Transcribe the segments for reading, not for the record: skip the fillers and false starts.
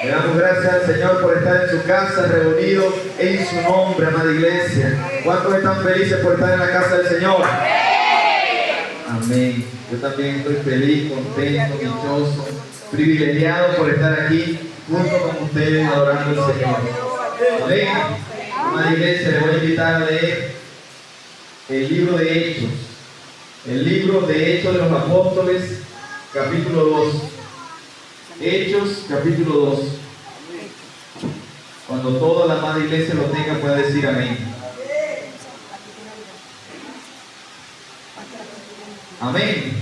Le damos gracias al Señor por estar en su casa, reunidos en su nombre, amada iglesia. ¿Cuántos están felices por estar en la casa del Señor? Amén. Yo también estoy feliz, contento, dichoso, privilegiado por estar aquí junto con ustedes adorando al Señor. Amén. Amada iglesia, le voy a invitar a leer el libro de Hechos. El libro de Hechos de los Apóstoles, capítulo 2. Hechos, capítulo 2. Cuando toda la amada iglesia lo tenga, puede decir amén. Amén.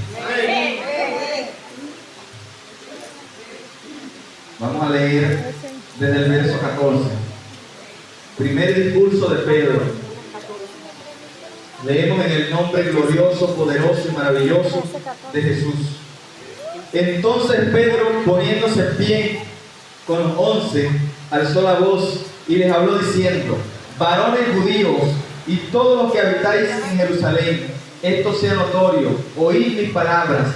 Vamos a leer desde el verso 14. Primer discurso de Pedro. Leemos en el nombre glorioso, poderoso y maravilloso de Jesús. Entonces Pedro, poniéndose en pie con los 11, alzó la voz y les habló diciendo: varones judíos y todos los que habitáis en Jerusalén, esto sea notorio, oíd mis palabras,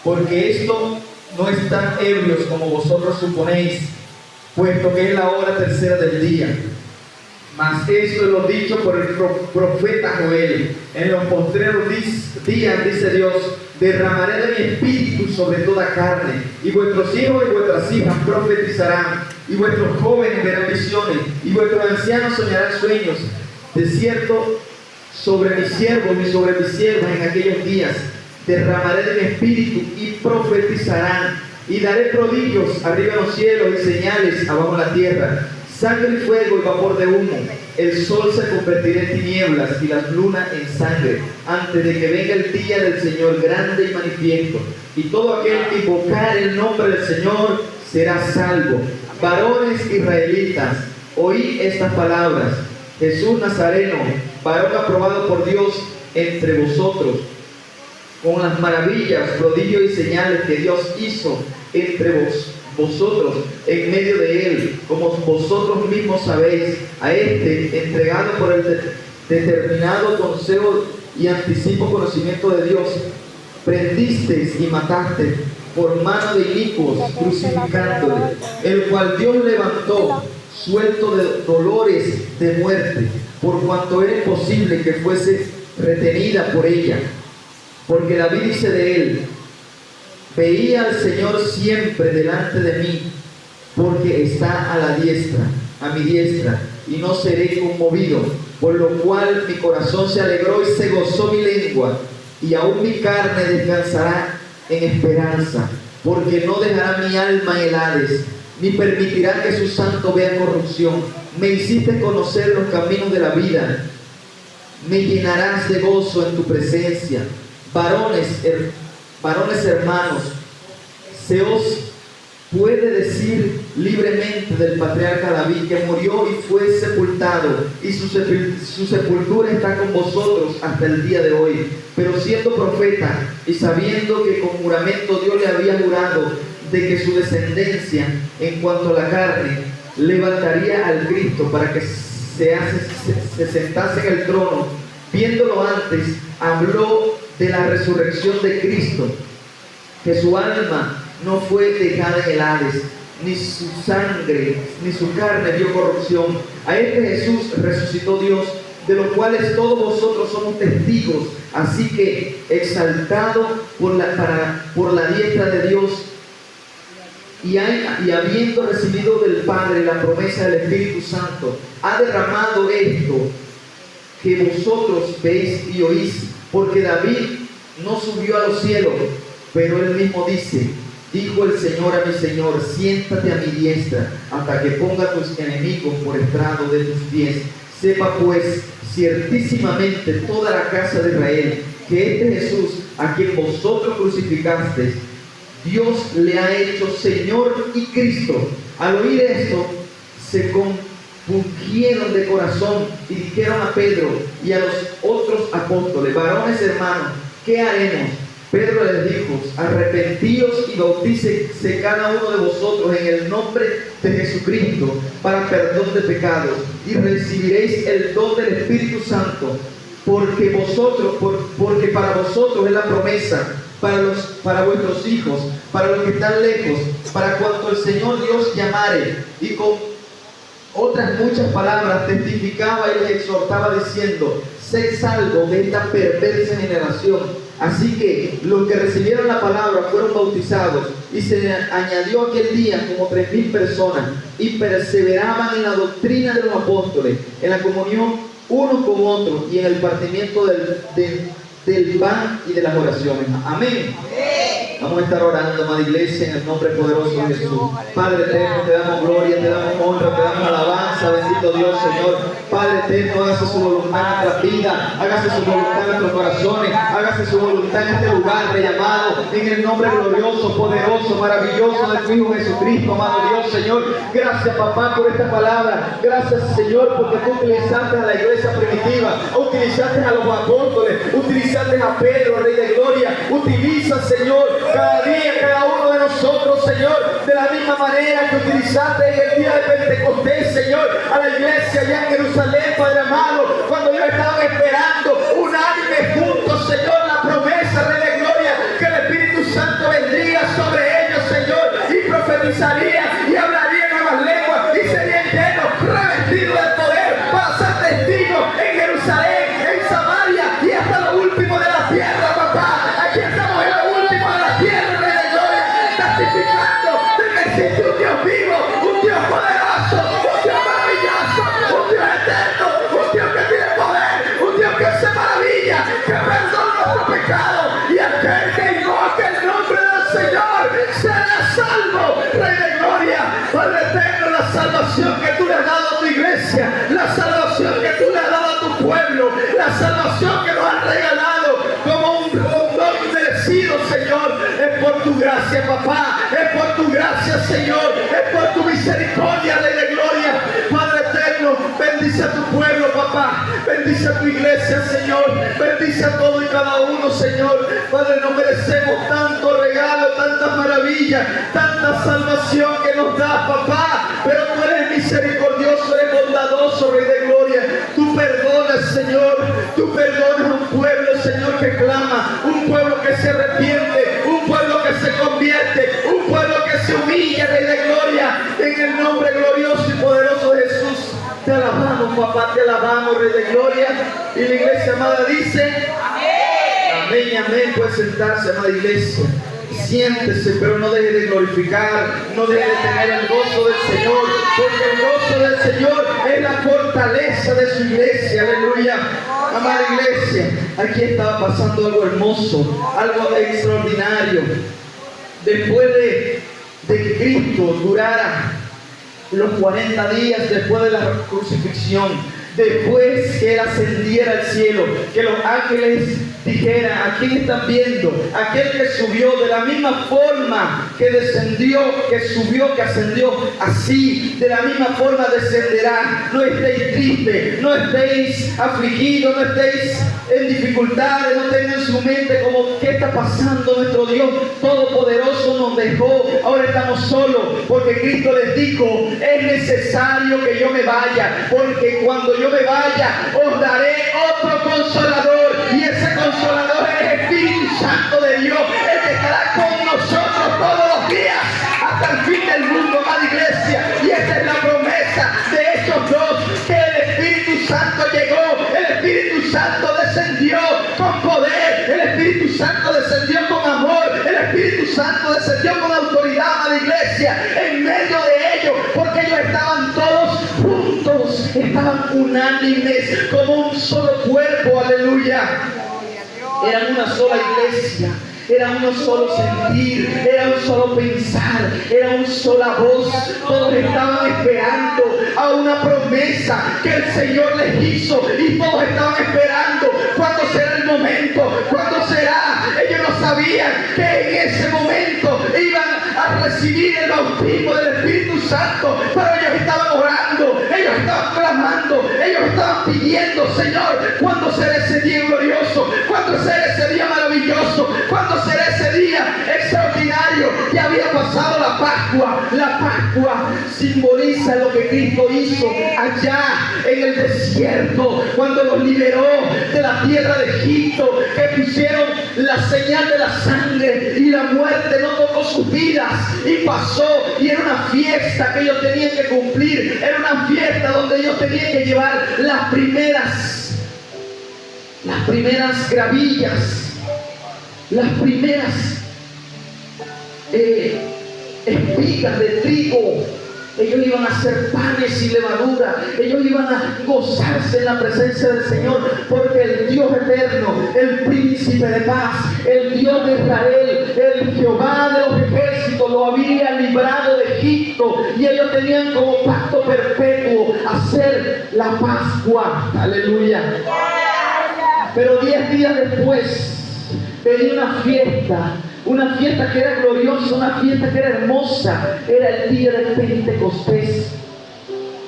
porque esto no están ebrios como vosotros suponéis, puesto que es la hora tercera del día. Mas esto es lo dicho por el profeta Joel: en los postreros días, dice Dios, derramaré de mi espíritu sobre toda carne, y vuestros hijos y vuestras hijas profetizarán, y vuestros jóvenes verán visiones, y vuestros ancianos soñarán sueños. De cierto, sobre mis siervos y sobre mis siervas en aquellos días derramaré de mi espíritu y profetizarán, y daré prodigios arriba en los cielos y señales abajo en la tierra, sangre y fuego y vapor de humo. El sol se convertirá en tinieblas y la luna en sangre, antes de que venga el día del Señor grande y manifiesto. Y todo aquel que invocar el nombre del Señor será salvo. Varones israelitas, oí estas palabras: Jesús Nazareno, varón aprobado por Dios entre vosotros, con las maravillas, prodigios y señales que Dios hizo entre vosotros en medio de él, como vosotros mismos sabéis. A este, entregado por el determinado consejo y anticipo conocimiento de Dios, prendisteis y mataste por mano de inicuos, crucificándole, el cual Dios levantó suelto de dolores de muerte, por cuanto era imposible que fuese retenida por ella. Porque David dice de él: veía al Señor siempre delante de mí, porque está a la diestra, a mi diestra, y no seré conmovido. Por lo cual mi corazón se alegró y se gozó mi lengua, y aún mi carne descansará en esperanza, porque no dejará mi alma en el Hades, ni permitirá que su santo vea corrupción. Me hiciste conocer los caminos de la vida, me llenarás de gozo en tu presencia. Varones hermanos, se os puede decir libremente del patriarca David, que murió y fue sepultado, y su sepultura está con vosotros hasta el día de hoy. Pero siendo profeta y sabiendo que con juramento Dios le había jurado de que su descendencia en cuanto a la carne levantaría al Cristo para que se sentase en el trono, viéndolo antes, habló de la resurrección de Cristo, que su alma no fue dejada en el Hades, ni su sangre, ni su carne vio corrupción. A este Jesús resucitó Dios, de los cuales todos vosotros somos testigos. Así que, exaltado por la diestra de Dios, y habiendo recibido del Padre la promesa del Espíritu Santo, ha derramado esto que vosotros veis y oís. Porque David no subió a los cielos, pero él mismo dice: dijo el Señor a mi Señor, siéntate a mi diestra, hasta que ponga a tus enemigos por estrado de tus pies. Sepa pues ciertísimamente toda la casa de Israel, que este Jesús, a quien vosotros crucificasteis, Dios le ha hecho Señor y Cristo. Al oír esto, se compungieron de corazón y dijeron a Pedro y a los otros apóstoles: varones hermanos, ¿qué haremos? Pedro les dijo: arrepentíos y bautícese cada uno de vosotros en el nombre de Jesucristo para perdón de pecados, y recibiréis el don del Espíritu Santo, porque para vosotros es la promesa, para vuestros hijos, para los que están lejos, para cuanto el Señor Dios llamare. Y con otras muchas palabras testificaba y les exhortaba diciendo: sed salvos de esta perversa generación. Así que los que recibieron la palabra fueron bautizados, y se añadió aquel día como 3,000 personas, y perseveraban en la doctrina de los apóstoles, en la comunión unos con otros, y en el partimiento del pan y de las oraciones. Amén. Vamos a estar orando, amada iglesia, en el nombre poderoso de Jesús. Padre eterno, te damos gloria, te damos honra, te damos alabanza, bendito Dios, Señor. Padre eterno, hágase su voluntad en nuestra vida, hágase su voluntad en nuestros corazones, hágase su voluntad en este lugar rellamado, en el nombre glorioso, poderoso, maravilloso de tu Hijo Jesucristo, amado Dios, Señor. Gracias, papá, por esta palabra. Gracias, Señor, porque tú utilizaste a la iglesia primitiva, utilizaste a los apóstoles, utilizaste a Pedro, Rey de Gloria. Utiliza, Señor, cada día, cada uno de nosotros, Señor, de la misma manera que utilizaste en el día de Pentecostés, Señor, a la iglesia allá en Jerusalén, Padre amado, cuando ellos estaban esperando unánime juntos, Señor, la promesa, Rey de Gloria, que el Espíritu Santo vendría sobre ellos, Señor, y profetizaría y hablaría en nuevas lenguas y serían llenos, revestidos del poder para ser testigos en Jerusalén, en Samaria y hasta lo último de la tierra, papá. Aquí estamos en lo último de la tierra, Rey de Gloria, testificando de que existe un Dios vivo, un Dios poderoso, un Dios maravilloso, un Dios eterno, un Dios que tiene poder, un Dios que hace maravilla, que perdona nuestros pecados, y aquel que invoque el nombre del Señor será salvo. Rey de Gloria, Padre eterno, la salvación que tú le has dado a tu iglesia, la salvación que tú le has dado a tu pueblo, la salvación que nos has regalado como un don merecido, Señor, es por tu gracia, papá, es por tu gracia, Señor, es por tu misericordia, Rey de Gloria. Padre eterno, bendice a tu pueblo, papá, bendice a tu iglesia, Señor, bendice a todo y cada uno, Señor. Padre, no merecemos tanto regalo, tantas maravillas, tanta salvación que nos das, papá, pero tú eres misericordioso, eres bondadoso, Rey de Gloria. Tú perdonas, Señor, tú perdonas a un pueblo, Señor, que clama, un pueblo que se arrepiente, un pueblo que se convierte, un pueblo que se humilla, Rey de Gloria, en el nombre glorioso y poderoso de Jesús. Te alabamos, papá, te alabamos, Rey de Gloria. Y la iglesia amada dice: amén, amén, amén. Puede sentarse, amada iglesia. Siéntese, pero no deje de glorificar, no deje de tener el gozo del Señor, porque el gozo del Señor es la fortaleza de su iglesia. Aleluya. Amada iglesia, aquí estaba pasando algo hermoso, algo extraordinario. Después de que Cristo durara los 40 días después de la crucifixión, después que Él ascendiera al cielo, que los ángeles dijeran: ¿a quién están viendo? Aquel que subió de la misma forma que descendió, que subió, que ascendió, así de la misma forma descenderá. No estéis tristes, no estéis afligidos, no estéis en dificultades, no tengan en su mente como: ¿qué está pasando? Nuestro Dios Todopoderoso nos dejó, ahora estamos solos, porque Cristo les dijo: es necesario que yo me vaya, porque cuando yo me vaya os daré otro consolador, y ese consolador es el Espíritu Santo de Dios, el que estará con nosotros todos los días hasta el fin del mundo, amada iglesia. Y esa es la promesa de estos dos, que el Espíritu Santo llegó, el Espíritu Santo descendió con poder, el Espíritu Santo descendió con amor, el Espíritu Santo descendió con autoridad, amada iglesia, en medio de ellos, porque ellos estaban todos juntos, estaban unánimes como un solo cuerpo. Aleluya. Eran una sola iglesia, era un solo sentir, era un solo pensar, era una sola voz. Todos estaban esperando a una promesa que el Señor les hizo, y todos estaban esperando cuándo será el momento, cuándo será. Ellos no sabían que en ese momento iban a recibir el bautismo del Espíritu Santo, pero ellos estaban orando, ellos estaban clamando, ellos estaban pidiendo: Señor, ¿cuándo será ese día glorioso? ¿Cuándo será ese día maravilloso? ¿Cuándo será ese día extraordinario? Pedro ya había pasado la Pascua. La Pascua simboliza lo que Cristo hizo allá en el desierto, cuando los liberó de la tierra de Egipto, que pusieron la señal de la sangre y la muerte no tocó sus vidas y pasó. Y era una fiesta que ellos tenían que cumplir, era una fiesta donde ellos tenían que llevar las primeras gravillas, las primeras espigas de trigo. Ellos iban a hacer panes y levadura. Ellos iban a gozarse en la presencia del Señor, porque el Dios eterno, el príncipe de paz, el Dios de Israel, el Jehová de los ejércitos, lo había librado de Egipto, y ellos tenían como pacto perpetuo hacer la Pascua. Aleluya. Pero 10 días después venía una fiesta que era gloriosa, una fiesta que era hermosa. Era el día de Pentecostés.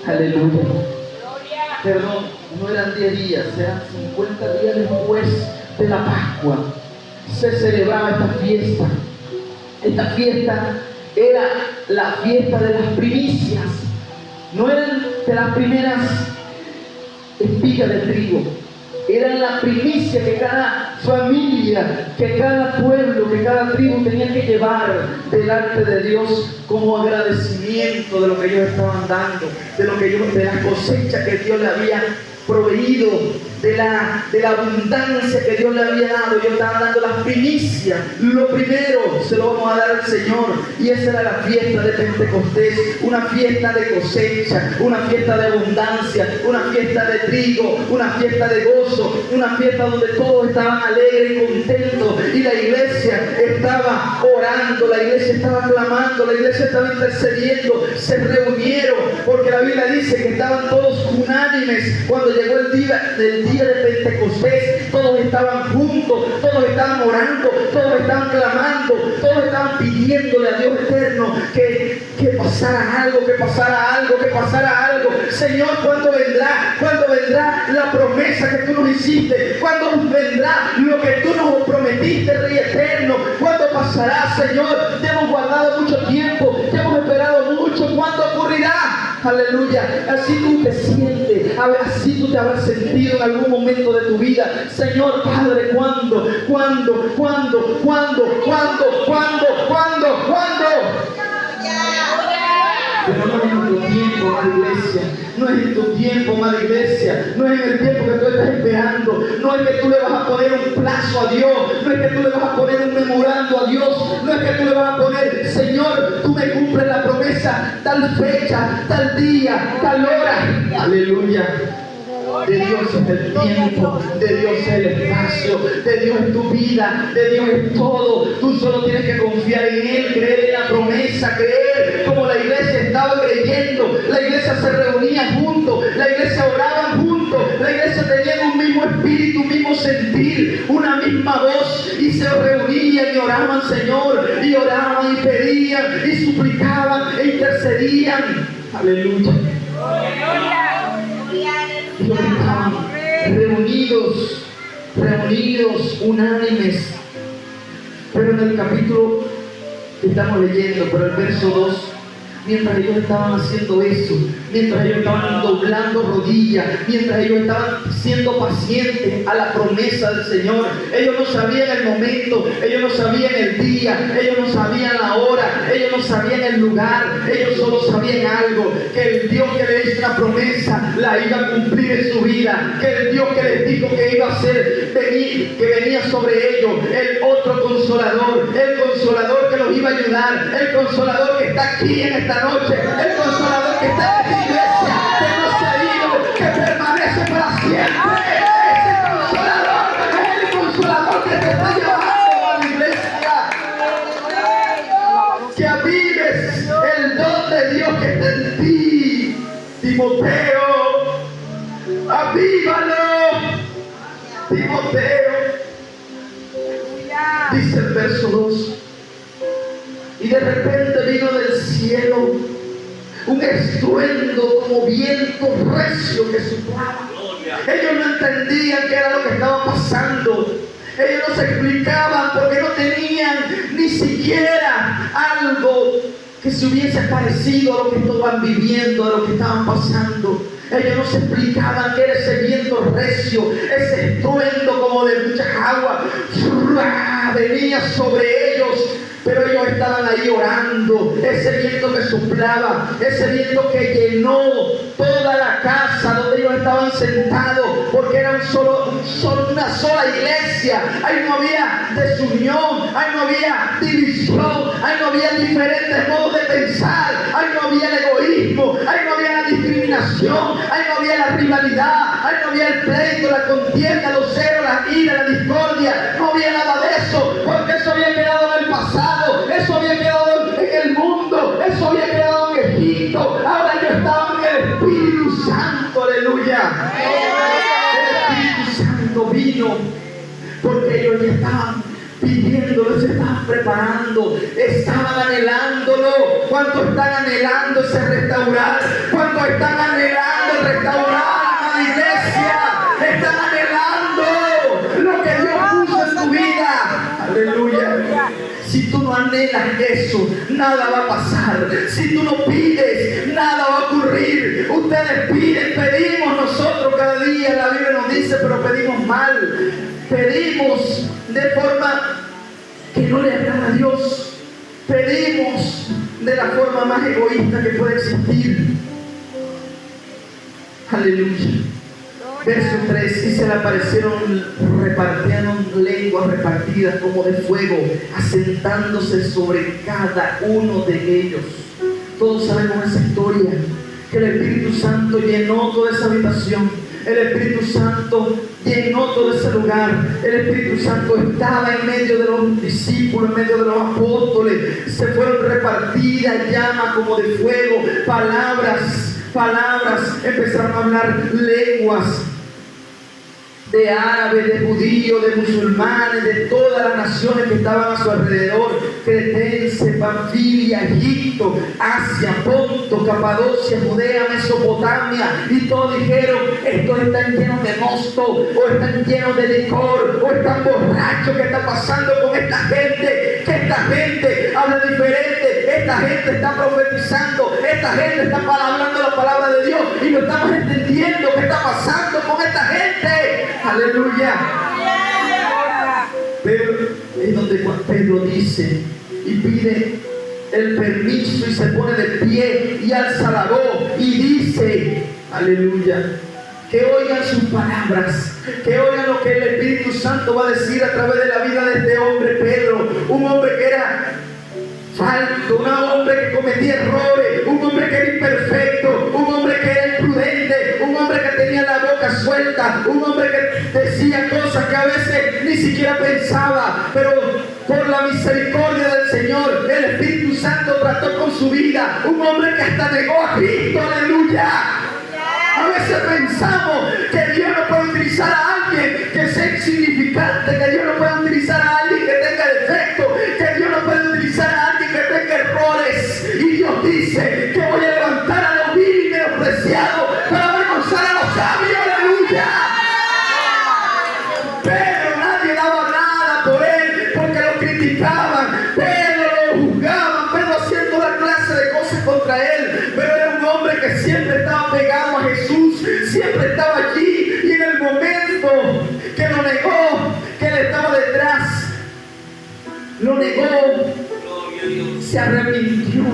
Aleluya. Perdón, no eran 10 días, eran 50 días después de la Pascua. Se celebraba esta fiesta. Esta fiesta era la fiesta de las primicias. No eran de las primeras espigas de trigo. Era la primicia que cada familia, que cada pueblo, que cada tribu tenía que llevar delante de Dios como agradecimiento de lo que ellos estaban dando, de la cosecha que Dios le había proveído, de la abundancia que Dios le había dado. Ellos estaban dando las primicias. Lo primero se lo vamos a dar al Señor, y esa era la fiesta de Pentecostés, una fiesta de cosecha, una fiesta de abundancia, una fiesta de trigo, una fiesta de gozo, una fiesta donde todos estaban alegres y contentos, y la iglesia estaba orando, la iglesia estaba clamando, la iglesia estaba intercediendo. Se reunieron, porque la Biblia dice que estaban todos unánimes cuando llegó el día de Pentecostés. Todos estaban juntos, todos estaban orando, todos estaban clamando, todos estaban pidiéndole a Dios eterno que pasara algo, que pasara algo, que pasara algo. Señor, ¿cuándo vendrá? ¿Cuándo vendrá la promesa que tú nos hiciste? ¿Cuándo vendrá lo que tú nos prometiste, Rey eterno? ¿Cuándo pasará, Señor? Te hemos guardado mucho tiempo, te hemos esperado mucho. ¿Cuándo ocurrirá? Aleluya. Así tú te sientes, así tú te habrás sentido en algún momento de tu vida. Señor Padre, ¿cuándo? Pero no es en tu tiempo, amada iglesia. No es en tu tiempo, amada iglesia. No es en el tiempo que tú estás esperando. No es que tú le vas a poner un plazo a Dios. No es que tú le vas a poner un memorando a Dios. No es que tú le vas a poner: Señor, tú me cumples la promesa, tal fecha, tal día, tal hora. Aleluya. De Dios es el tiempo, de Dios es el espacio, de Dios es tu vida, de Dios es todo. Tú solo tienes que confiar en Él, creer en la promesa, creer como la iglesia estaba creyendo. La iglesia se reunía juntos, la iglesia oraba juntos, la iglesia tenía un mismo espíritu, un mismo sentir, una misma voz, y se reunían y oraban, Señor, y oraban y pedían y suplicaban e intercedían. Aleluya. Y estaban reunidos, unánimes. Pero en el capítulo que estamos leyendo, por el verso 2, mientras ellos estaban haciendo eso, mientras ellos estaban doblando rodillas, mientras ellos estaban siendo pacientes a la promesa del Señor, ellos no sabían el momento, ellos no sabían el día, ellos no sabían la hora, ellos no sabían el lugar, ellos solo sabían algo: que el Dios que les hizo una promesa la iba a cumplir en su vida, que el Dios que les dijo que iba a hacer venir, que venía sobre ellos el otro consolador, el consolador que los iba a ayudar, el consolador que está aquí en esta noche, el consolador que está en esta iglesia, que no se ha ido, que permanece para siempre. Ese consolador es el consolador que te está llevando a la iglesia. Que avives el don de Dios que está en ti, Timoteo. Avívalo, Timoteo. Dice el verso 2: y de repente vino del cielo un estruendo como viento recio que soplaba. Ellos no entendían qué era lo que estaba pasando. Ellos no se explicaban porque no tenían ni siquiera algo que se hubiese parecido a lo que estaban viviendo, a lo que estaban pasando. Ellos no se explicaban que era ese viento recio, ese estruendo como de muchas aguas, venía sobre ellos. Pero ellos estaban ahí orando, ese viento que soplaba, ese viento que llenó toda la casa donde ellos estaban sentados, porque era una sola iglesia. Ahí no había desunión, ahí no había división, ahí no había diferentes modos de pensar, ahí no había el egoísmo, ahí no había la discriminación, ahí no había la rivalidad, ahí no había el pleito, la contienda, los celos, la ira, la discordia, no había nada de eso, porque eso había quedado en el pasado. Eso había quedado en el mundo, eso había quedado en Egipto. Ahora ellos estaban en el Espíritu Santo, aleluya. El Espíritu Santo vino porque ellos ya estaban pidiéndolo, se estaban preparando, estaban anhelándolo. ¿Cuántos están anhelando ese restaurar? ¿Cuántos están anhelando restaurar la iglesia? Están anhelando lo que Dios puso en tu vida, aleluya. Si tú no anhelas eso, nada va a pasar. Si tú no pides, nada va a ocurrir. Ustedes piden, pedimos nosotros cada día. La Biblia nos dice, pero pedimos mal. Pedimos de forma que no le agrada a Dios. Pedimos de la forma más egoísta que puede existir. Aleluya. Verso 3, y se le aparecieron, repartieron lenguas repartidas como de fuego, asentándose sobre cada uno de ellos. Todos sabemos esa historia, que el Espíritu Santo llenó toda esa habitación. El Espíritu Santo llenó todo ese lugar. El Espíritu Santo estaba en medio de los discípulos, en medio de los apóstoles. Se fueron repartidas llamas como de fuego, palabras, empezaron a hablar lenguas de árabes, de judíos, de musulmanes, de todas las naciones que estaban a su alrededor: Cretense, Panfilia, Egipto, Asia, Ponto, Capadocia, Judea, Mesopotamia. Y todos dijeron: estos están llenos de mosto, o están llenos de licor, o están borrachos. ¿Qué está pasando con esta gente? Que esta gente habla diferente, esta gente está profetizando, esta gente está hablando la palabra de Dios y no estamos entendiendo qué está pasando con esta gente. Aleluya. Pero es donde Pedro dice y pide el permiso y se pone de pie y alza la voz y dice, aleluya, que oigan sus palabras, que oigan lo que el Espíritu Santo va a decir a través de la vida de este hombre Pedro, un hombre que era falto, un hombre que cometía errores, un hombre que era imperfecto, un hombre que era imprudente, un hombre que tenía la boca suelta, un hombre que decía cosas que a veces ni siquiera pensaba, pero por la misericordia del Señor, el Espíritu Santo trató con su vida. Un hombre que hasta negó a Cristo, aleluya. A veces pensamos que Dios no puede utilizar a alguien que sea insignificante, que Dios no puede utilizar a alguien que tenga defecto, que Dios no puede utilizar a alguien que tenga errores. Y Dios dice que voy a levantar a los vil y menospreciados para avergonzar a los sabios, aleluya. Pero nadie daba nada por él porque lo criticaban, Pedro lo juzgaban, Pedro hacía toda clase de cosas contra él. Pero era un hombre que siempre estaba pegado a Jesús, siempre estaba allí, y en el momento que lo negó, que él estaba detrás, lo negó, se arrepintió.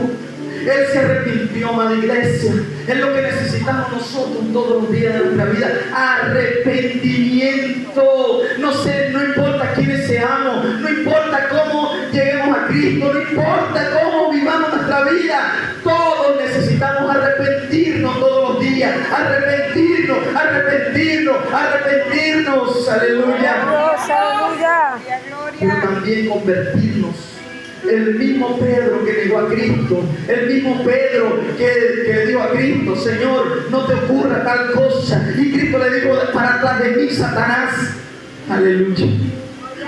Él se arrepintió, amada iglesia. Es lo que necesitamos nosotros todos los días de nuestra vida: arrepentimiento. No importa quiénes seamos, no importa cómo lleguemos a Cristo, no importa cómo vivamos nuestra vida, todos necesitamos arrepentirnos todos los días. Arrepentirnos, aleluya. Pero también convertirnos. El mismo Pedro que negó a Cristo, el mismo Pedro que le dijo a Cristo: Señor, no te ocurra tal cosa. Y Cristo le dijo: para atrás de mí, Satanás. Aleluya.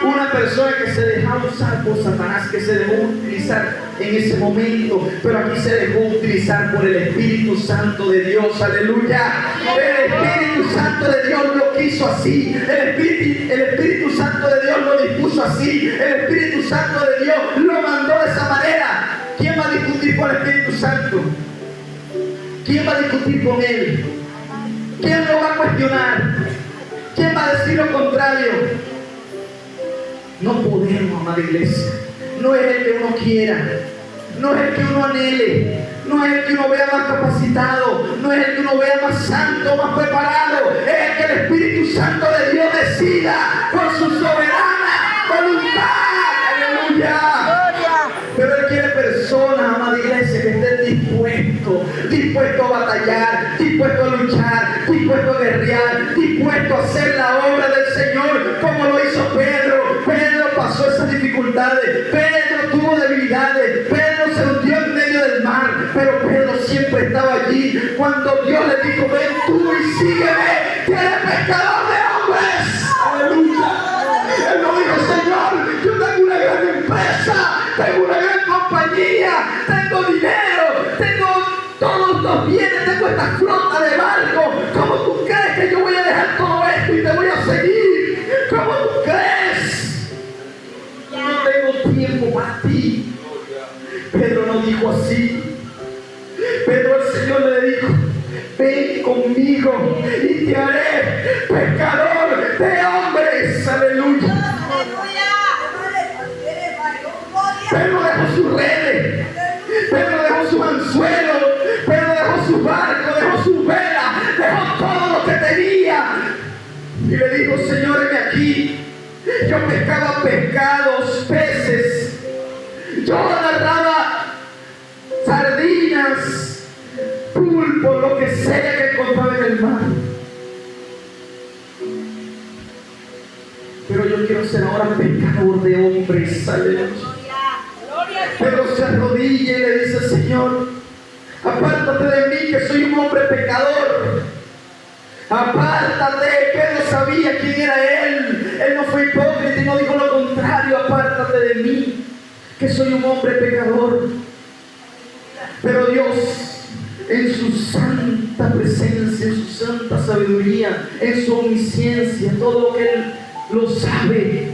Una persona que se dejaba usar por Satanás, que se dejó utilizar en ese momento, pero aquí se dejó utilizar por el Espíritu Santo de Dios. Aleluya. El Espíritu Santo de Dios lo quiso así. El Espíritu Santo de Dios lo puso así. El Espíritu Santo de Dios lo mandó de esa manera. ¿Quién va a discutir con el Espíritu Santo? ¿Quién va a discutir con Él? ¿Quién lo va a cuestionar? ¿Quién va a decir lo contrario? No podemos, amada iglesia. No es el que uno quiera, no es el que uno anhele, no es el que uno vea más capacitado, no es el que uno vea más santo, más preparado. Es el que el Espíritu Santo de Dios decida por su soberana voluntad. ¡Aleluya! Pero Él quiere personas, amada iglesia, que estén dispuestos a batallar, dispuestos a luchar, dispuestos a guerrear, dispuestos a hacer la obra del Señor como lo hizo Pedro. Pedro pasó esas dificultades, Pedro tuvo debilidades, Pedro se hundió en medio del mar, pero Pedro siempre estaba allí. Cuando Dios le dijo, ven tú y sígueme, que eres pescador de hombres. ¡Aleluya! Él no dijo, Señor, yo tengo una gran empresa, tengo una gran compañía, tengo dinero, tengo todos los bienes, tengo esta flota de barcos. ¿Cómo tú crees que yo voy a dejar todo esto y te voy a seguir? ¿Cómo tú crees? No tengo tiempo para ti. Pedro no dijo así. Pedro, el Señor le dijo, ven conmigo y te haré pescador de hombres. Aleluya. Pedro dejó sus redes, Pedro dejó sus anzuelos, Pedro dejó su barco, dejó su vela, dejó todo lo que tenía. Y le dijo, Señor, heme aquí. Yo pescaba pescados, peces. Yo agarraba sardinas, pulpo, lo que sea que encontraba en el mar. Pero yo quiero ser ahora pescador de hombres. Aleluya. Pedro se arrodilla y le dice, Señor, apártate de mí, que soy un hombre pecador. Apártate. Pedro sabía quién era él. Él no fue hipócrita y no dijo lo contrario. Apártate de mí, que soy un hombre pecador. Pero Dios, en su santa presencia, en su santa sabiduría, en su omnisciencia, todo lo que Él lo sabe,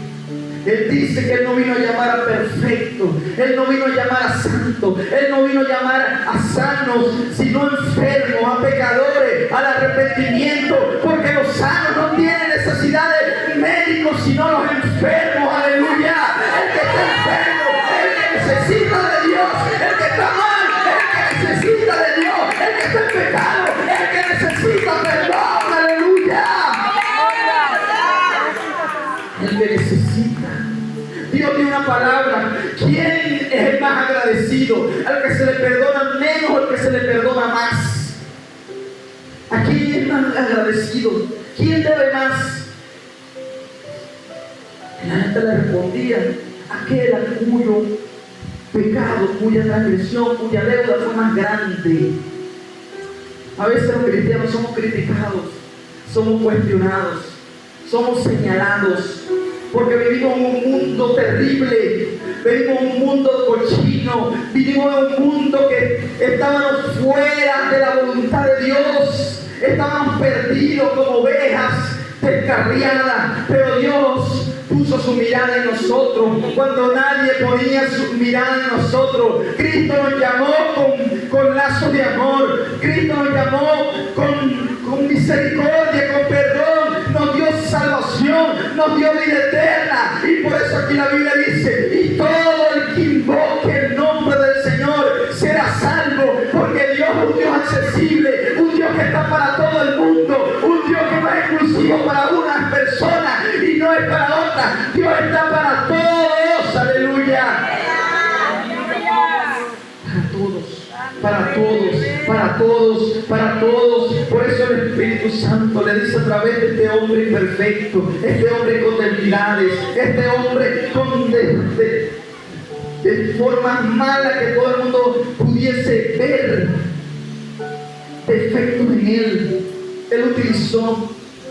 Él dice que Él no vino a llamar a perfectos, Él no vino a llamar a santos, Él no vino a llamar a sanos, sino enfermos, a pecadores, al arrepentimiento, porque los sanos no tienen necesidad de médicos, sino los enfermos. Aleluya. El que está enfermo, el que necesita de Dios, el que está mal, el que necesita de Dios, el que está en pecado, el que necesita perdón. Aleluya. El que necesita. Dios tiene una palabra. ¿Quién es el más agradecido? ¿Al que se le perdona menos o al que se le perdona más? ¿A quién es más agradecido? ¿Quién debe más? La gente le respondía, aquel a cuyo pecado, cuya transgresión, cuya deuda fue más grande. A veces los cristianos somos criticados, somos cuestionados, somos señalados, porque vivimos en un mundo terrible, vivimos en un mundo cochino, vivimos en un mundo que estábamos fuera de la voluntad de Dios, estábamos perdidos como ovejas descarriadas, pero Dios puso su mirada en nosotros cuando nadie ponía su mirada en nosotros. Cristo nos llamó con lazos de amor, Cristo nos llamó con misericordia, con perdón, nos dio salvación, nos dio vida eterna. Y por eso aquí la Biblia dice, y todo el que invoque el nombre del Señor será salvo, porque Dios es un Dios accesible, un Dios que está para todo el mundo, un Dios que no es exclusivo para unas personas y no es para otras. Dios está para todos. Aleluya. Para todos, para todos, para todos. Por eso el Espíritu Santo le dice a través de este hombre imperfecto, este hombre con debilidades, este hombre con de formas malas que todo el mundo pudiese ver defectos en él. Él utilizó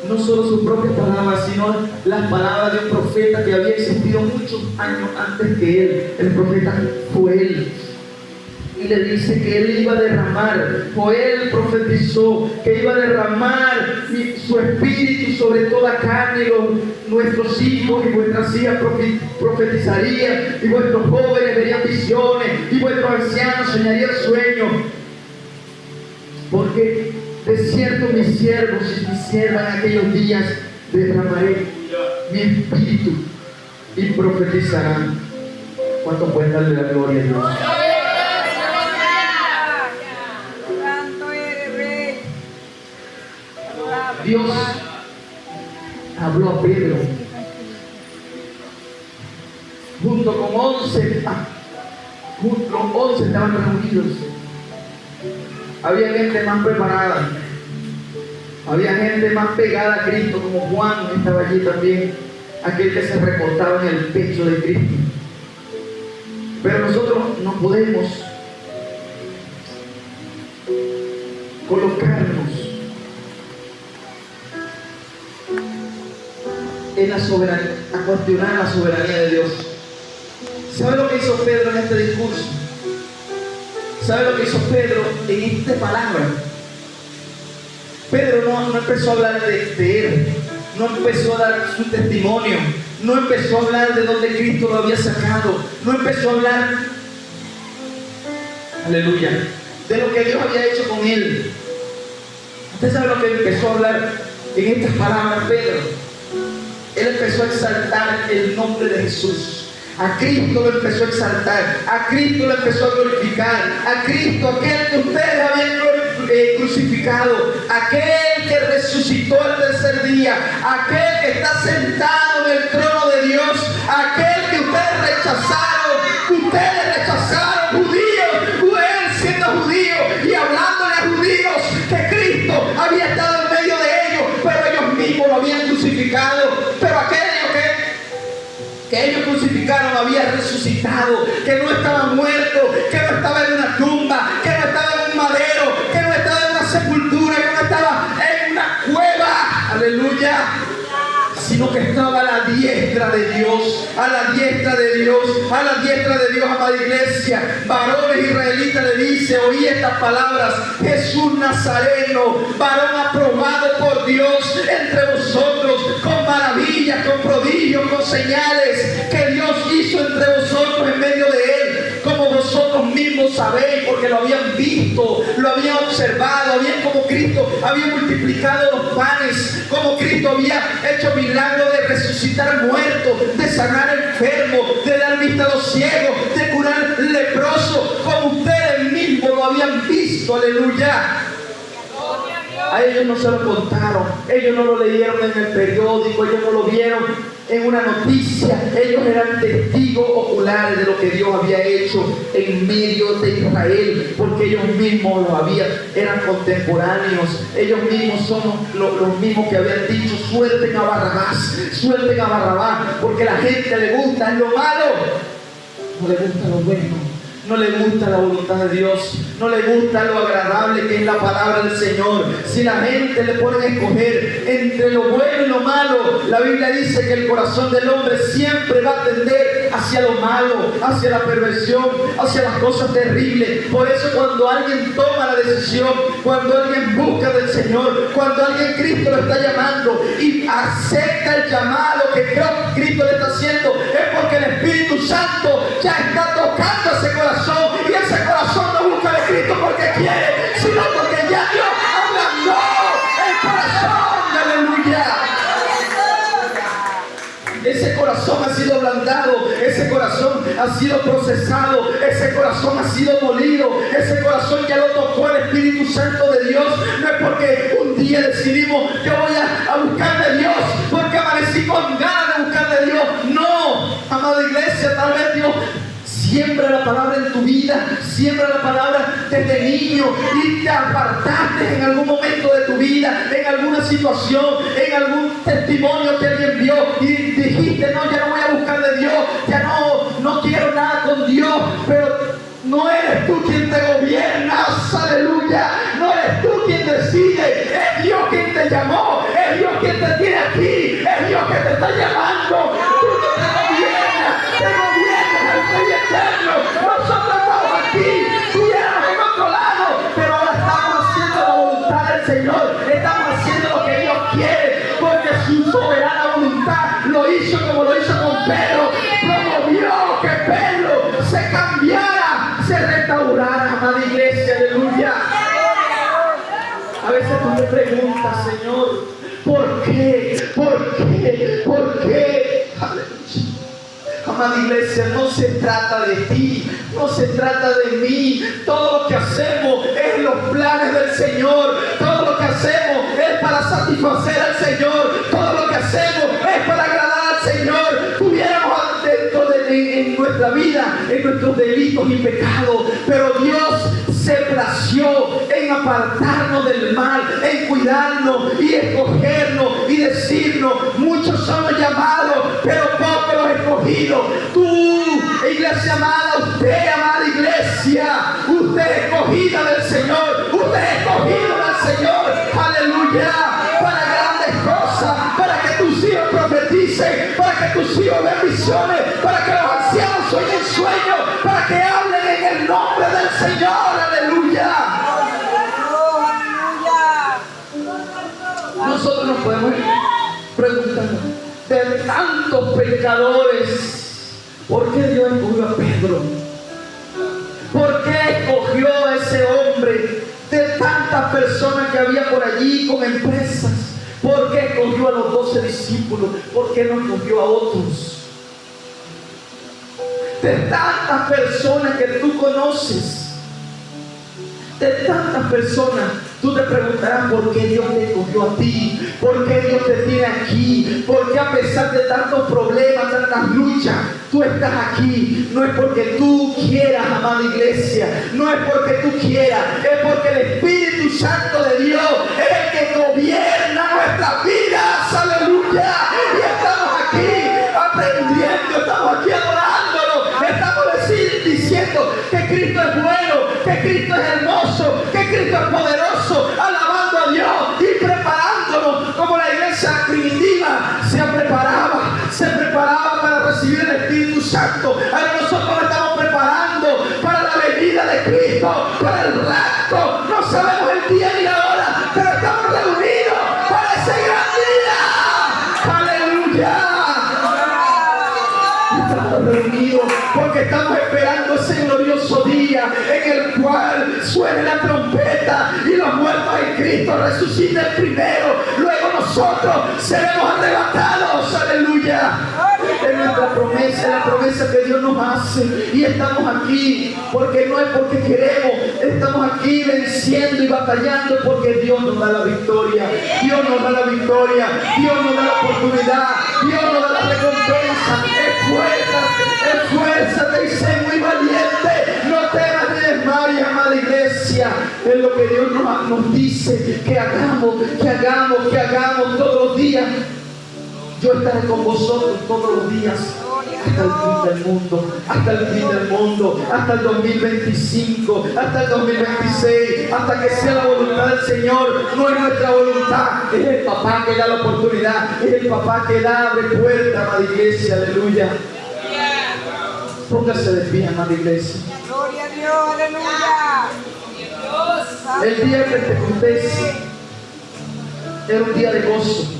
no solo sus propias palabras, sino las palabras de un profeta que había existido muchos años antes que él. El profeta Joel. y le dice que él iba a derramar, Joel profetizó que iba a derramar su espíritu sobre toda carne, y nuestros hijos y vuestras hijas profetizarían, y vuestros jóvenes verían visiones, y vuestros ancianos soñarían sueños. Porque de cierto mis siervos y mis siervas en aquellos días derramaré mi espíritu y profetizarán. ¿Cuánto pueden darle la gloria a Dios? Dios habló a Pedro junto con 11, los 11 estaban reunidos. Había gente más preparada, había gente más pegada a Cristo, como Juan estaba allí también, aquel que se recostaba en el pecho de Cristo. Pero nosotros no podemos colocarnos en la soberanía, a cuestionar la soberanía de Dios. ¿Sabe lo que hizo Pedro en este discurso? ¿Sabe lo que hizo Pedro en esta palabra? Pedro no empezó a hablar de él, no empezó a dar su testimonio, no empezó a hablar de donde Cristo lo había sacado, no empezó a hablar, aleluya, de lo que Dios había hecho con él. ¿Usted sabe lo que empezó a hablar en estas palabras Pedro? Él empezó a exaltar el nombre de Jesús. A Cristo lo empezó a exaltar, a Cristo lo empezó a glorificar, a Cristo, aquel que ustedes habían crucificado, aquel que resucitó al tercer día, aquel que está sentado en el trono de Dios, aquel que ustedes rechazaron, judíos, él siendo judío y hablándole a judíos que Cristo había estado en medio de ellos, pero ellos mismos lo habían crucificado, pero aquello que ellos crucificaron había resucitado, que no estaba muerto, que no estaba en una tumba, que no estaba en un madero, que no estaba en una sepultura, que no estaba en una cueva, aleluya, sino que estaba a la diestra de Dios, a la diestra de Dios, a la diestra de Dios, amada iglesia. Varones israelitas le dice, oí estas palabras, Jesús Nazareno, varón aprobado por Dios entre vosotros, con maravillas, con prodigios, con señales que Dios hizo entre vosotros en medio de él, como vosotros mismos sabéis, porque lo habían visto, lo habían observado, habían como Cristo había multiplicado los panes, como Cristo había hecho milagro de resucitar muertos, de sanar enfermos, de dar vista a los ciegos, de curar leprosos, como ustedes mismos lo habían visto, aleluya. A ellos no se lo contaron, ellos no lo leyeron en el periódico, ellos no lo vieron en una noticia, ellos eran testigos oculares de lo que Dios había hecho en medio de Israel, porque ellos mismos lo habían, eran contemporáneos, ellos mismos son los mismos que habían dicho, suelten a Barrabás, porque a la gente le gusta lo malo, no le gusta lo bueno. No le gusta la voluntad de Dios, no le gusta lo agradable que es la palabra del Señor. Si la gente le pone a escoger entre lo bueno y lo malo, la Biblia dice que el corazón del hombre siempre va a tender hacia lo malo, hacia la perversión, hacia las cosas terribles. Por eso cuando alguien toma la decisión, cuando alguien busca del Señor, cuando alguien Cristo lo está llamando y acepta el llamado que Cristo le está haciendo, es porque el Espíritu Santo ya está tocando ese corazón. Y ese corazón no busca de Cristo porque quiere, sino porque ya Dios ablandó el corazón, aleluya. Ese corazón ha sido ablandado, ese corazón ha sido procesado, ese corazón ha sido molido, ese corazón ya lo tocó el Espíritu Santo de Dios. No es porque un día decidimos, yo voy a buscar de Dios, porque amanecí con ganas de buscar de Dios. No, amada iglesia, tal vez Dios siembra la palabra en tu vida, siembra la palabra desde niño y te apartaste en algún momento de tu vida, en alguna situación, en algún testimonio que alguien vio y dijiste, no, ya no voy a buscar de Dios, ya no quiero nada con Dios, pero no eres tú quien te gobiernas, aleluya, no eres tú quien decide, es Dios quien te llamó, es Dios quien te tiene aquí, es Dios que te está llamando, tú no te gobiernas el Rey eterno, nosotros estamos aquí, tú Señor, estamos haciendo lo que Dios quiere, porque su soberana voluntad lo hizo como lo hizo con Pedro. Promovió que Pedro se cambiara, se restaurara, amada iglesia, aleluya. A veces tú me preguntas, Señor, ¿por qué? ¿Por qué? ¿Por qué? Aleluya. Amada iglesia, no se trata de ti, no se trata de mí. Todo lo que hacemos es los planes del Señor. Todo lo que hacemos es para satisfacer al Señor. Todo lo que hacemos es para agradar al Señor. Tuviéramos dentro en nuestra vida, en nuestros delitos y pecados, pero Dios se plació en apartarnos del mal, en cuidarnos y escogernos y decirnos: muchos son los llamados, pero pocos los escogidos. Tú, iglesia amada, usted, amada iglesia, usted es escogida del Señor, usted es escogido del Señor, aleluya, para grandes cosas, para que tus hijos profeticen, para que tus hijos vean visiones, para que los ancianos sueñen sueños, para que hablen en el nombre del Señor, aleluya. Nosotros nos podemos preguntar: de tantos pecadores, ¿por qué Dios escogió a Pedro? ¿Por qué escogió a ese hombre? De tantas personas que había por allí con empresas, ¿por qué escogió a los 12 discípulos? ¿Por qué no escogió a otros? De tantas personas que tú conoces, de tantas personas, tú te preguntarás: ¿por qué Dios te escogió a ti? ¿Por qué Dios te tiene aquí? ¿Por qué a pesar de tantos problemas, tantas luchas, tú estás aquí? No es porque tú quieras, amada iglesia, no es porque tú quieras, es porque el Espíritu Santo de Dios es el que gobierna nuestras vidas, aleluya. Y estamos aquí aprendiendo, estamos aquí adorándolo, estamos diciendo que Cristo es bueno, que Cristo es hermoso, que Cristo es poderoso, alabando a Dios y preparándonos como la iglesia primitiva se preparaba para recibir el Espíritu Santo. Ahora nosotros nos estamos preparando para la venida de Cristo, para el rapto. No sabemos el día ni la hora, pero estamos reunidos para ese gran día. ¡Aleluya! Estamos reunidos porque estamos esperando ese glorioso día en el cual suene la trompeta y los muertos en Cristo resuciten primero, luego nosotros seremos arrebatados, aleluya. Es nuestra promesa, la promesa que Dios nos hace, y estamos aquí porque no es porque queremos, estamos aquí venciendo y batallando porque Dios nos da la victoria, Dios nos da la victoria, Dios nos da la oportunidad, Dios nos da la recompensa. Esfuérzate y sé muy valiente, no temas ni desmayes, amada iglesia. Es lo que Dios nos dice que hagamos todos los días. Yo estaré con vosotros todos los días hasta el fin del mundo, hasta el fin del mundo, hasta el 2025, hasta el 2026, hasta que sea la voluntad del Señor. No es nuestra voluntad, es el papá que da la oportunidad, es el papá que da, abre puerta, amada iglesia, aleluya. Póngase de pie, amada iglesia. Gloria a Dios, aleluya. El día de Pentecostés era un día de gozo.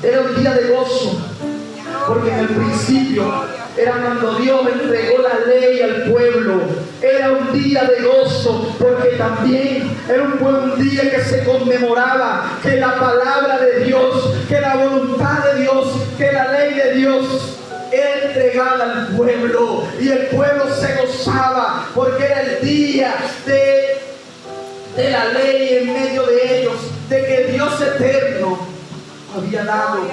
Era un día de gozo, porque en el principio era cuando Dios entregó la ley al pueblo. Era un día de gozo, porque también era un día que se conmemoraba que la palabra de Dios, que la voluntad de Dios, que la ley de Dios era entregada al pueblo, y el pueblo se gozaba porque era el día de la ley en medio de ellos, de que Dios eterno había dado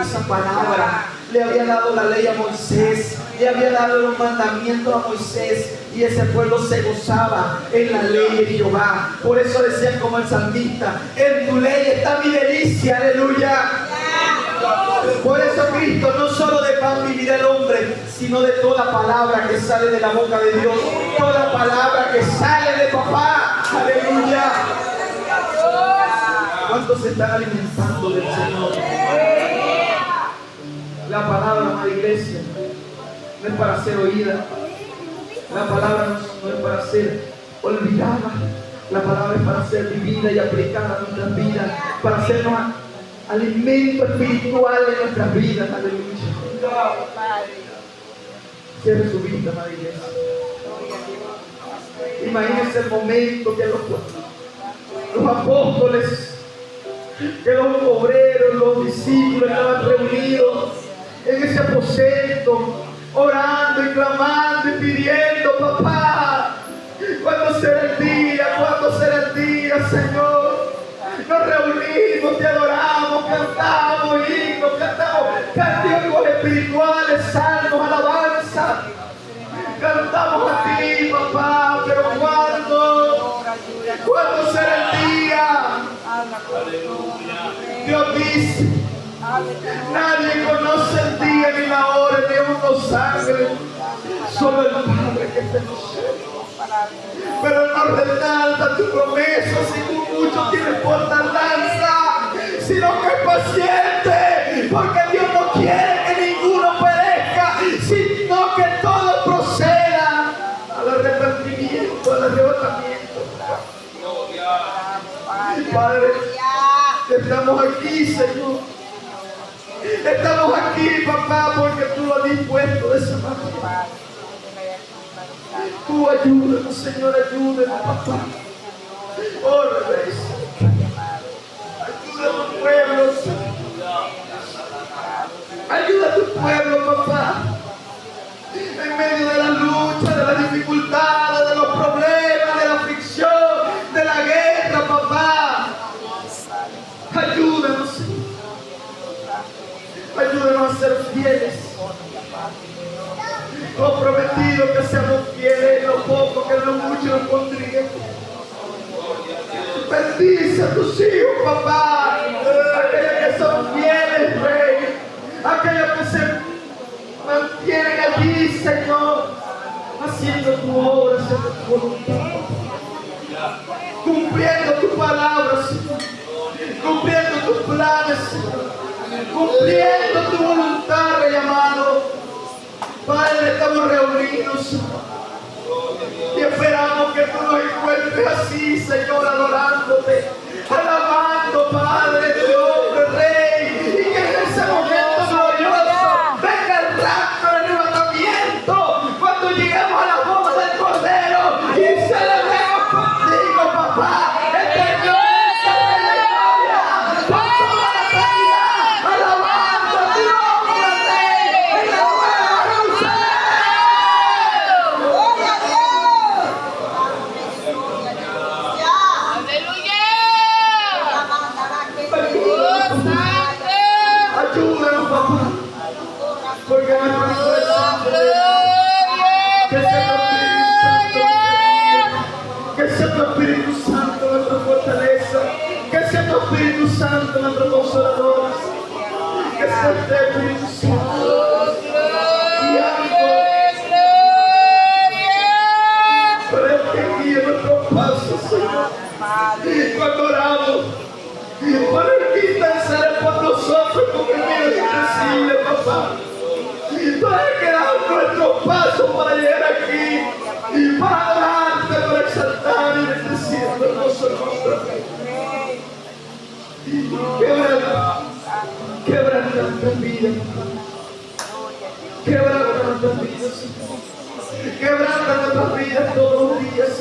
esa palabra, le había dado la ley a Moisés, le había dado los mandamientos a Moisés, y ese pueblo se gozaba en la ley de Jehová. Por eso decían como el salmista: en tu ley está mi delicia, aleluya. Por eso Cristo: no solo de pan vivirá el hombre, sino de toda palabra que sale de la boca de Dios, toda palabra que sale de papá, aleluya. ¿Cuántos se están alimentando del Señor? La palabra, amada iglesia, no es para ser oída. La palabra no es para ser olvidada. La palabra es para ser vivida y aplicada a nuestras vidas, para hacernos alimento espiritual en nuestras vidas. Aleluya. Cierre su vista, amada iglesia. Imagínense el momento que los apóstoles, que los obreros, los discípulos estaban reunidos en ese aposento, orando y clamando y pidiendo: papá, ¿cuándo será el día? ¿Cuándo será el día, Señor? Nos reunimos, te adoramos, cantamos himnos, cantamos cánticos espirituales, salmos, alabanza. Cantamos a ti, papá, pero ¿cuándo será el día? Dios dice: nadie conoce el día ni la hora, ni aún los ángeles, solo el Padre que está en los cielos. Pero no retarda tu promesa, si tú mucho tienes por tardanza, sino que es paciente, porque Dios no quiere que ninguno perezca, sino que todo proceda al arrepentimiento, al arrebatamiento. Padre, estamos aquí, Señor. Estamos aquí, papá, porque tú lo has dispuesto de esa manera. Tú ayúdanos, Señor, ayúdanos, papá. Oh, Rey. Ayuda a tu pueblo, Señor. Ayuda a tu pueblo, papá. En medio de la lucha, de las dificultades, de los problemas, de la aflicción, de la guerra, papá. Ayúdanos, Señor. Ayúdanos a ser fieles. Comprometidos, que seamos fieles en lo poco, que en lo mucho nos pondríamos. Bendice a tus hijos, papá. Aquellos que son fieles, Rey. Aquellos que se mantienen allí, Señor, haciendo tu obra, haciendo tu voluntad, cumpliendo tu palabra, Señor, cumpliendo tus planes, Señor, cumpliendo tu voluntad, Rey amado. Padre, estamos reunidos y esperamos que tú nos encuentres así, Señor, adorándote, alabando, Padre, tu nombre, Rey, y que en ese momento glorioso venga el rapto, el arrebatamiento, cuando lleguemos a la boda del Cordero y celebremos contigo, papá. Espíritu Santo, nuestro consolador, que sea el Espíritu Santo para que guíe nuestros pasos, Señor. Cuando oramos, para que interceder por nosotros con gemidos indecibles, papá, para que damos nuestros pasos para llegar aquí, para adorarte, para exaltar y bendecir tu hermoso nombre. Quebranta nuestras vidas, quebranta nuestras vidas, quebranta nuestras vidas todos los días,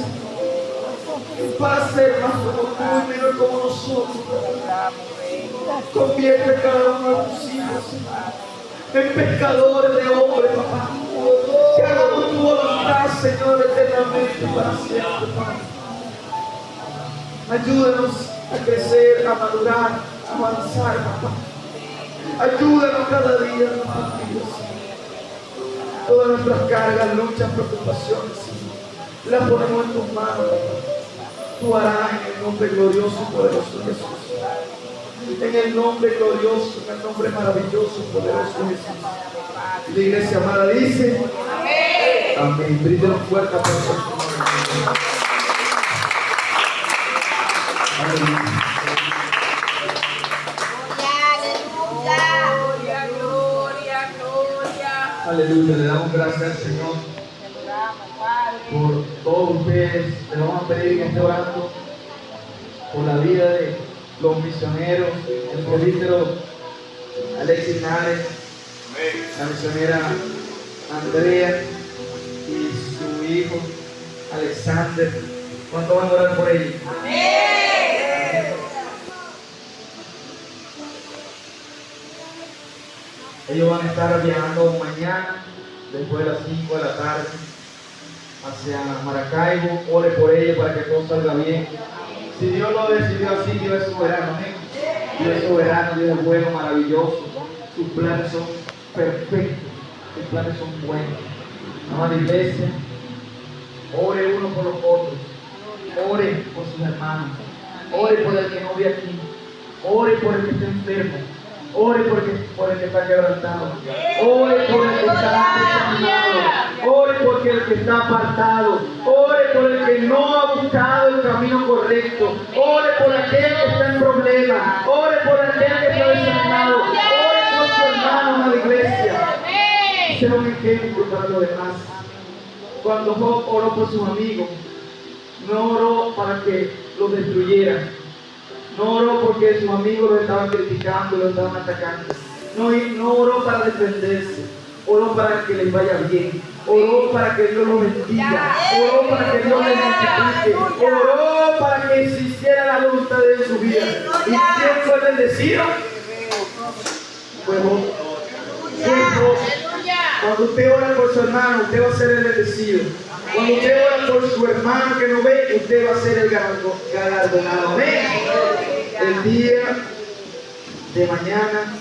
para ser más como tú y menos como nosotros. Convierte cada uno de tus hijos en pescadores de hombres, papá. Que hagamos tu voluntad, Señor, eternamente para siempre, Padre. Ayúdanos a crecer, a madurar, a avanzar, papá. Ayúdanos cada día en nuestras vidas. Todas nuestras cargas, luchas, preocupaciones, las ponemos en tus manos, papá. Tú harás en el nombre glorioso y poderoso de Jesús. En el nombre glorioso, en el nombre maravilloso y poderoso de Jesús. Y la iglesia amada dice: amén. Amén. Bríndelo fuerte a todos. Amén. Aleluya, le damos gracias al Señor por todos ustedes. Les vamos a pedir que esté orando por la vida de los misioneros, el presbítero Alexis Nares, la misionera Andrea y su hijo Alexander. ¿Cuánto van a orar por ellos? Ellos van a estar viajando mañana, después de las 5 de la tarde, hacia Maracaibo. Ore por ellos para que todo salga bien. Si Dios lo decidió así, Dios es soberano. ¿Eh? Dios es soberano, Dios es bueno, maravilloso. Sus planes son perfectos, sus planes son buenos. Amada iglesia, ore uno por los otros, ore por sus hermanos, ore por el que no ve aquí, ore por el que está enfermo, ore por el que está quebrantado, ore por el que está desanimado, ore por el que está apartado, ore por el que no ha buscado el camino correcto, ore por aquel que está en problemas, ore por aquel que está desanimado, ore por su hermano en la iglesia. Será un ejemplo para los demás. Cuando Job oró por sus amigos, no oró para que los destruyeran, no oró porque sus amigos lo estaban criticando, lo estaban atacando, no oró para defenderse, oró para que les vaya bien, oró para que Dios los bendiga, oró para que Dios les multiplique, oró para que se hiciera la voluntad de su vida. ¿Y quién fue bendecido? Fue Job. Cuando usted ora por su hermano, usted va a ser el bendecido. Cuando usted ora por su hermano que no ve, usted va a ser el galardonado. Amén. El día de mañana